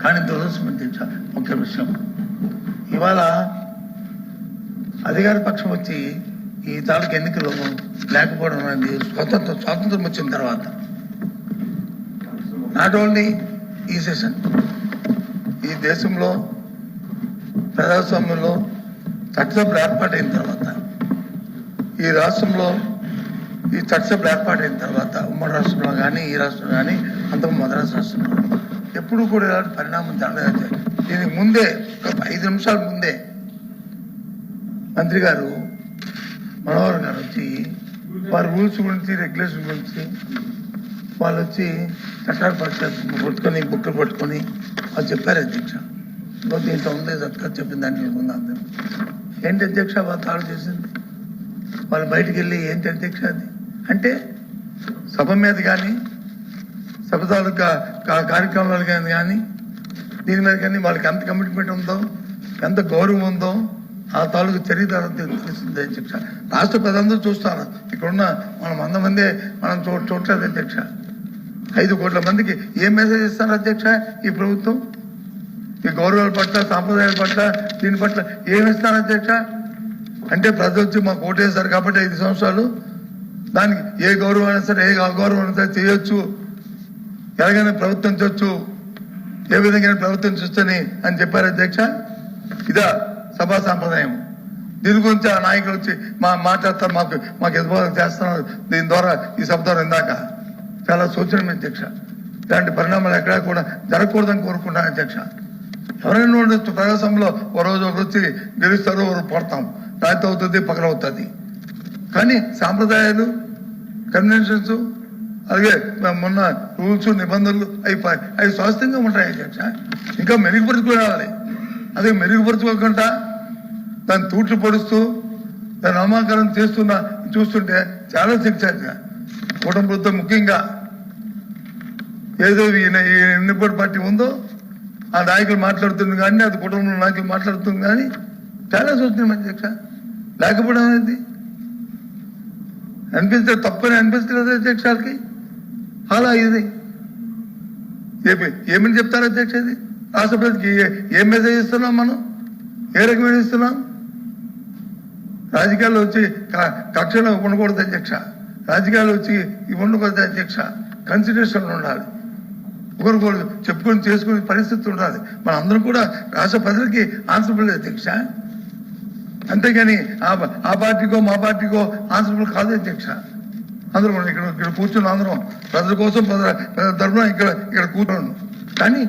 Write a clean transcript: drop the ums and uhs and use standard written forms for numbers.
కానీ దురదృష్టం ముఖ్య విషయం ఇవాళ అధికార పక్షం వచ్చి ఈ తాలూకు ఎన్నికలు లేకపోవడం అనేది స్వాతంత్రం వచ్చిన తర్వాత నాట్ ఓన్లీ ఈ సెషన్ ఈ దేశంలో ప్రజాస్వామ్యంలో చట్టసభలు ఏర్పాటైన తర్వాత ఈ రాష్ట్రంలో ఈ చట్టసభలు ఏర్పాటైన తర్వాత ఉమ్మడి రాష్ట్రంలో కానీ ఈ రాష్ట్రంలో కానీ అంతకు మద్రాసు రాష్ట్రంలో ఎప్పుడు కూడా ఇలాంటి పరిణామం జరగలేదు. దీనికి ముందే ఒక 5 నిమిషాల ముందే మంత్రి గారు మనోహర్ గారు వచ్చి వారి రూల్స్ గురించి రెగ్యులేషన్ గురించి వాళ్ళు వచ్చి చట్టాలు పట్టుకొని బుక్కులు పట్టుకొని వాళ్ళు చెప్పారు అధ్యక్ష దీంట్లో ఉంది చట్టా చెప్పిన దాన్ని ముందు ఏంటి అధ్యక్ష వాళ్ళు తాడు చేసింది వాళ్ళు బయటికి వెళ్ళి ఏంటి అధ్యక్ష అది అంటే సభ మీద కానీ సభ తాలూకా కార్యక్రమాలు కానీ దీని మీద కానీ వాళ్ళకి ఎంత కమిట్మెంట్ ఉందో ఎంత గౌరవం ఉందో ఆ తాలూకు చరిత్ర తెలుస్తుంది అధ్యక్ష. రాష్ట్ర ప్రజలందరూ చూస్తారు. ఇక్కడున్న మనం 100 మంది మనం చూడలేదు అధ్యక్ష. 5 కోట్ల మందికి ఏం మెసేజ్ ఇస్తారు అధ్యక్ష ఈ ప్రభుత్వం? ఈ గౌరవాల పట్ల సాంప్రదాయాల పట్ల దీని పట్ల ఏమిస్తారు అధ్యక్ష? అంటే ప్రజలు వచ్చి మాకు ఓటేస్తారు కాబట్టి 5 సంవత్సరాలు దానికి ఏ గౌరవం అయినా సరే ఏ అగౌరవం అయినా సరే చేయొచ్చు, ఎలాగైనా ప్రభుత్వం చేయొచ్చు, ఏ విధంగా ప్రభుత్వం చూస్తని అని చెప్పారు అధ్యక్ష. ఇదా సభా సాంప్రదాయం. దీని గురించి ఆ నాయకులు వచ్చి మాట్లాడతారు, మాకు ఎదురు చేస్తున్నారు. దీని ద్వారా ఈ సభ ద్వారా ఇందాక చాలా సూచన అధ్యక్ష. ఇలాంటి పరిణామాలు ఎక్కడా కూడా జరగకూడదని కోరుకుంటాను అధ్యక్ష. ఎవరైనా ఉండొచ్చు ప్రజాస్వామ్యంలో ఒక రోజు వచ్చి గెలుస్తారు, ఒకరు పడతాం, రాత్రి అవుతుంది పగలవుతుంది. కానీ సాంప్రదాయాలు కన్వెన్షన్స్ అలాగే మొన్న రూల్స్ నిబంధనలు అవి స్వాస్థ్యంగా ఉంటాయి అధ్యక్ష. ఇంకా మెరుగుపరుచుకోవాలి. అదే మెరుగుపరుచుకోకుండా దాన్ని తూట్లు పొడుస్తూ దాన్ని అవమానకరం చూస్తుంటే చాలా శిక్షగా కూటమి ప్రభుత్వం ముఖ్యంగా ఏదో ఈ ఎన్నికల పార్టీ ఉందో ఆ నాయకులు మాట్లాడుతుంది కానీ అది కుటుంబంలో నాయకులు మాట్లాడుతుంది కానీ చాలా సూచన అధ్యక్ష. లేకపోవడం అనేది అనిపిస్తే తప్పని అనిపిస్తుంది అధ్యక్షాలకి. అలా ఇది ఏమని చెప్తారు అధ్యక్ష? ఇది రాష్ట్ర ప్రజలకి ఏం మెసేజ్ ఇస్తున్నాం, మనం ఏ రకమైన ఇస్తున్నాం? రాజకీయాల్లో వచ్చి కక్షలో ఉండకూడదు అధ్యక్ష. రాజకీయాలు వచ్చి ఇవి ఉండకూడదు అధ్యక్ష. కన్సిడరేషన్ ఉండాలి, ఒకరికొకరు చెప్పుకొని చేసుకునే పరిస్థితి ఉండాలి. మన అందరం కూడా రాష్ట్ర ప్రజలకి ఆన్సరబుల్ అధ్యక్ష. అంతేగాని ఆ పార్టీకో మా పార్టీకో ఆన్సరబుల్ కాదు అధ్యక్ష. అందరూ ఇక్కడ కూర్చున్న అందరం ప్రజల కోసం ప్రజల తరఫున ఇక్కడ కూర్చోను. కానీ